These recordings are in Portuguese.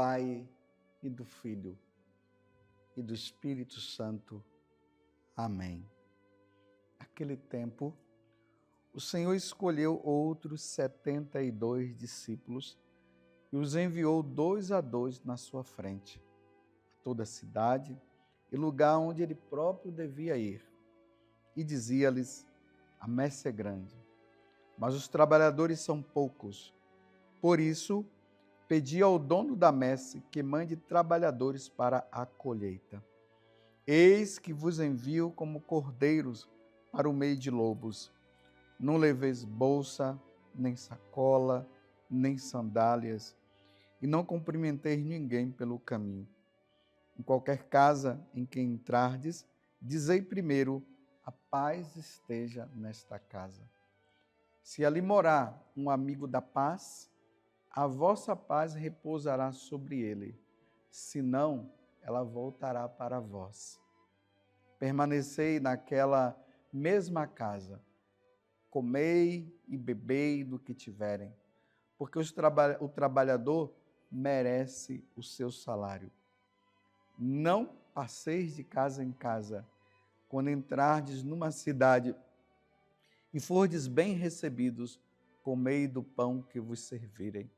Pai, e do Filho, e do Espírito Santo. Amém. Naquele tempo, o Senhor escolheu outros 72 discípulos e os enviou 2 a 2 na sua frente, a toda a cidade e lugar onde ele próprio devia ir. E dizia-lhes: a messe é grande, mas os trabalhadores são poucos. Por isso, pedi ao dono da messe que mande trabalhadores para a colheita. Eis que vos envio como cordeiros para o meio de lobos. Não leveis bolsa, nem sacola, nem sandálias, e não cumprimenteis ninguém pelo caminho. Em qualquer casa em que entrardes, dizei primeiro: a paz esteja nesta casa. Se ali morar um amigo da paz, a vossa paz repousará sobre ele, senão ela voltará para vós. Permanecei naquela mesma casa, comei e bebei do que tiverem, porque o trabalhador merece o seu salário. Não passeis de casa em casa. Quando entrardes numa cidade e fordes bem recebidos, comei do pão que vos servirem.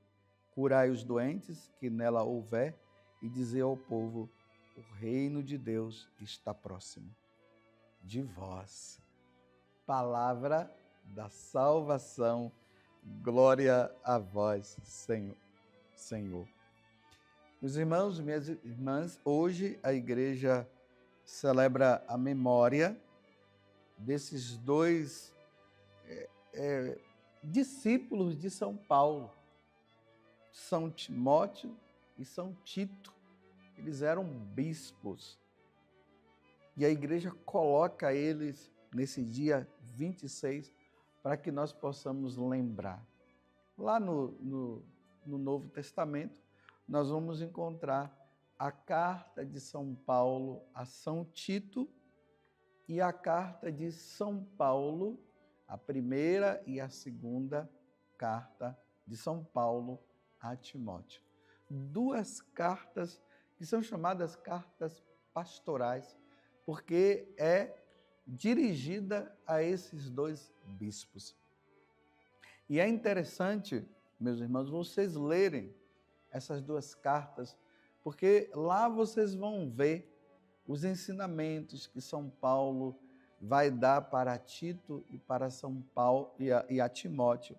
Curai os doentes que nela houver e dizei ao povo: o reino de Deus está próximo de vós. Palavra da salvação. Glória a vós, Senhor. Meus irmãos e minhas irmãs, hoje a igreja celebra a memória desses 2 discípulos de São Paulo, São Timóteo e São Tito. Eles eram bispos. E a igreja coloca eles nesse dia 26 para que nós possamos lembrar. Lá no Novo Testamento, nós vamos encontrar a carta de São Paulo a São Tito e a carta de São Paulo, a primeira e a segunda carta de São Paulo a Timóteo. 2 cartas que são chamadas cartas pastorais, porque é dirigida a esses 2 bispos. E é interessante, meus irmãos, vocês lerem essas 2 cartas, porque lá vocês vão ver os ensinamentos que São Paulo vai dar para Tito e para São Paulo e a Timóteo,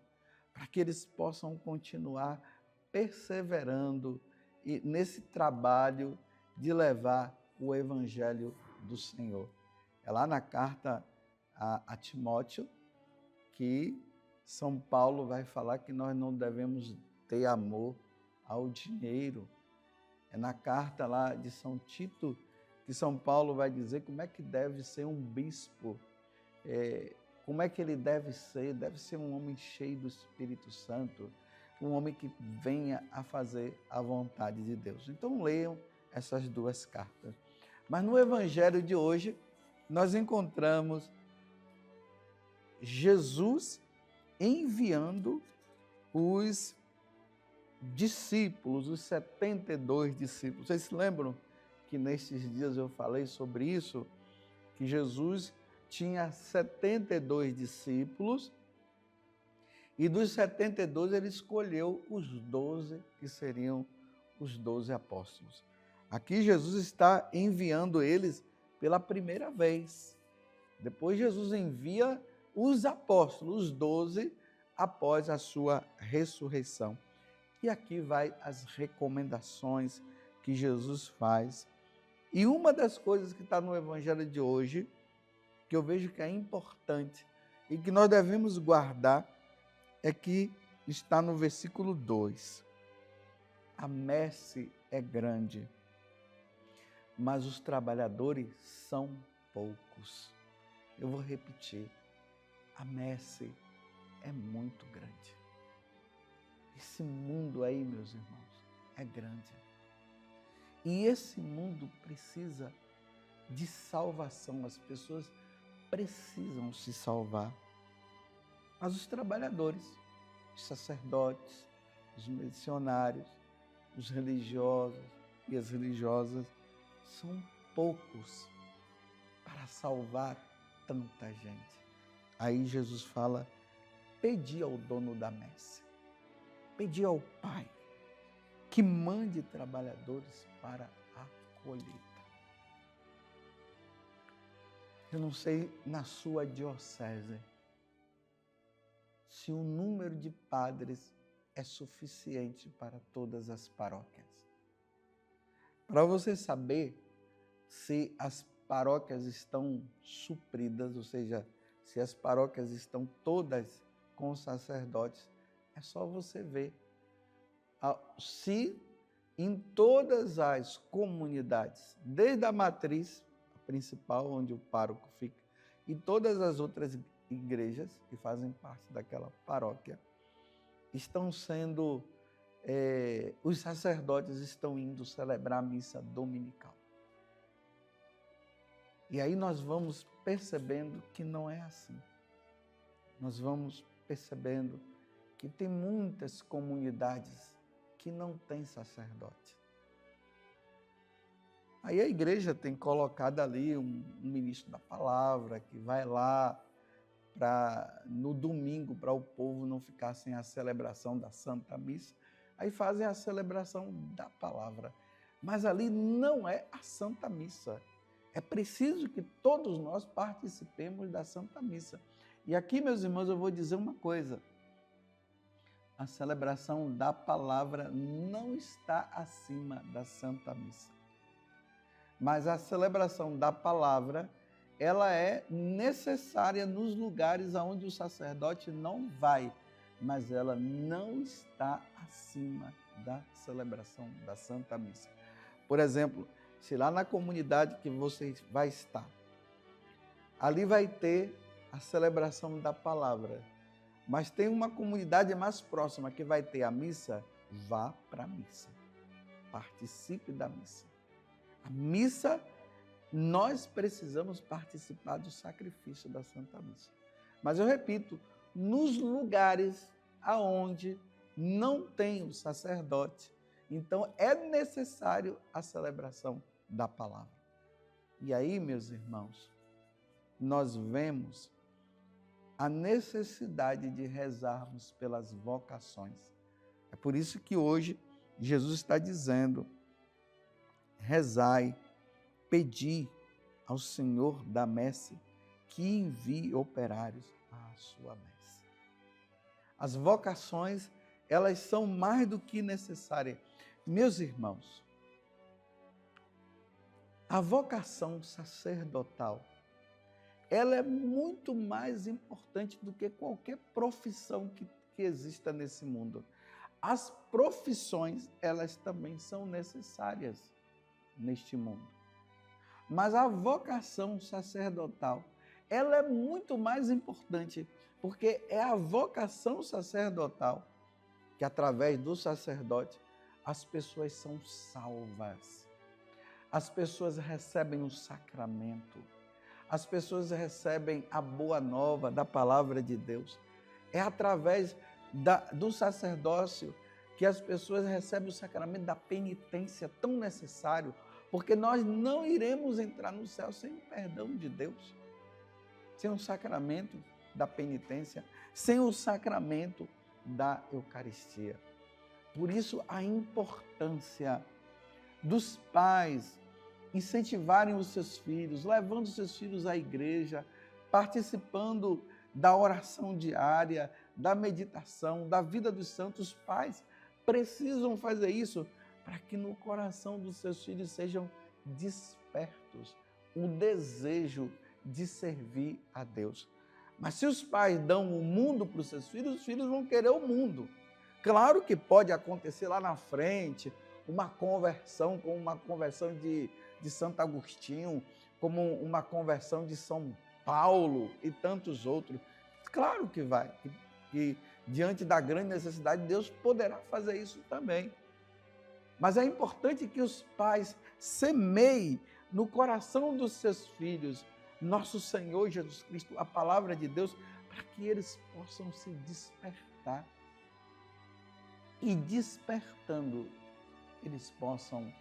para que eles possam continuar perseverando nesse trabalho de levar o Evangelho do Senhor. É lá na carta a Timóteo que São Paulo vai falar que nós não devemos ter amor ao dinheiro. É na carta lá de São Tito que São Paulo vai dizer como é que deve ser um bispo, como é que ele deve ser um homem cheio do Espírito Santo, um homem que venha a fazer a vontade de Deus. Então leiam essas 2 cartas. Mas no Evangelho de hoje, nós encontramos Jesus enviando os discípulos, os 72 discípulos. Vocês se lembram que nesses dias eu falei sobre isso? Que Jesus tinha 72 discípulos e dos 72 ele escolheu os 12 que seriam os 12 apóstolos. Aqui Jesus está enviando eles pela primeira vez. Depois Jesus envia os apóstolos, os 12, após a sua ressurreição. E aqui vai as recomendações que Jesus faz. E uma das coisas que está no Evangelho de hoje, que eu vejo que é importante e que nós devemos guardar, é que está no versículo 2. A messe é grande, mas os trabalhadores são poucos. Eu vou repetir. A messe é muito grande. Esse mundo aí, meus irmãos, é grande. E esse mundo precisa de salvação. As pessoas precisam se salvar. Mas os trabalhadores, os sacerdotes, os missionários, os religiosos e as religiosas são poucos para salvar tanta gente. Aí Jesus fala: pedi ao dono da messe, pedi ao Pai que mande trabalhadores para a colheita. Eu não sei na sua diocese se o número de padres é suficiente para todas as paróquias. Para você saber se as paróquias estão supridas, ou seja, se as paróquias estão todas com sacerdotes, é só você ver se em todas as comunidades, desde a matriz, a principal, onde o pároco fica, e todas as outras igrejas que fazem parte daquela paróquia, estão sendo, os sacerdotes estão indo celebrar a missa dominical. E aí nós vamos percebendo que não é assim. Nós vamos percebendo que tem muitas comunidades que não têm sacerdote. Aí a igreja tem colocado ali um ministro da palavra que vai lá no domingo para o povo não ficar sem a celebração da Santa Missa. Aí fazem a celebração da palavra. Mas ali não é a Santa Missa. É preciso que todos nós participemos da Santa Missa. E aqui, meus irmãos, eu vou dizer uma coisa. A celebração da palavra não está acima da Santa Missa. Mas a celebração da palavra, ela é necessária nos lugares onde o sacerdote não vai, mas ela não está acima da celebração da Santa Missa. Por exemplo, se lá na comunidade que você vai estar, ali vai ter a celebração da palavra, mas tem uma comunidade mais próxima que vai ter a missa, vá para a missa. Participe da missa. A missa, nós precisamos participar do sacrifício da Santa Missa. Mas eu repito, nos lugares aonde não tem o sacerdote, então é necessário a celebração da palavra. E aí, meus irmãos, nós vemos a necessidade de rezarmos pelas vocações. É por isso que hoje Jesus está dizendo: rezai, pedi ao Senhor da messe que envie operários à sua messe. As vocações, elas são mais do que necessárias. Meus irmãos, a vocação sacerdotal, ela é muito mais importante do que qualquer profissão que exista nesse mundo. As profissões, elas também são necessárias neste mundo. Mas a vocação sacerdotal, ela é muito mais importante, porque é a vocação sacerdotal que, através do sacerdote, as pessoas são salvas. As pessoas recebem o sacramento. As pessoas recebem a boa nova da palavra de Deus. É através do sacerdócio que as pessoas recebem o sacramento da penitência, tão necessário, porque nós não iremos entrar no céu sem o perdão de Deus, sem o sacramento da penitência, sem o sacramento da Eucaristia. Por isso, a importância dos pais incentivarem os seus filhos, levando os seus filhos à igreja, participando da oração diária, da meditação, da vida dos santos. Os pais precisam fazer isso para que no coração dos seus filhos sejam despertos o desejo de servir a Deus. Mas se os pais dão o mundo para os filhos vão querer o mundo. Claro que pode acontecer lá na frente uma conversão, como uma conversão de Santo Agostinho, como uma conversão de São Paulo e tantos outros. Claro que vai. E diante da grande necessidade, Deus poderá fazer isso também. Mas é importante que os pais semeiem no coração dos seus filhos nosso Senhor Jesus Cristo, a palavra de Deus, para que eles possam se despertar. E despertando, eles possam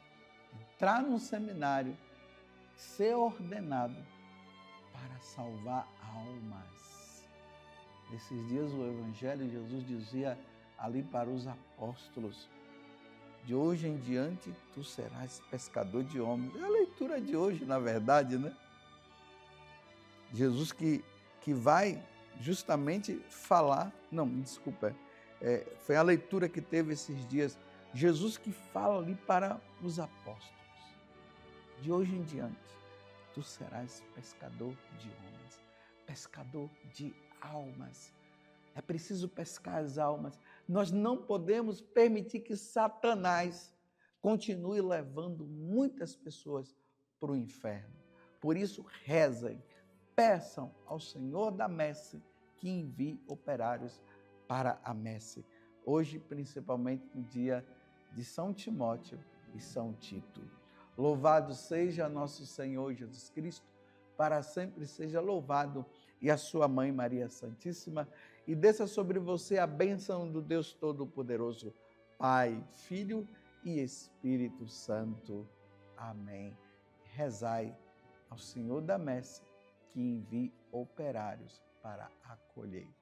entrar num seminário, ser ordenado para salvar almas. Esses dias o Evangelho, Jesus dizia ali para os apóstolos: de hoje em diante tu serás pescador de homens. É a leitura de hoje, na verdade, né? Jesus que vai justamente falar, não, desculpa, foi a leitura que teve esses dias, Jesus que fala ali para os apóstolos: de hoje em diante, tu serás pescador de homens, pescador de almas. É preciso pescar as almas. Nós não podemos permitir que Satanás continue levando muitas pessoas para o inferno. Por isso, rezem, peçam ao Senhor da messe que envie operários para a messe. Hoje, principalmente no dia de São Timóteo e São Tito. Louvado seja nosso Senhor Jesus Cristo, para sempre seja louvado, e a sua mãe Maria Santíssima, e desça sobre você a bênção do Deus Todo-Poderoso, Pai, Filho e Espírito Santo. Amém. Rezai ao Senhor da messe que envie operários para a colheita.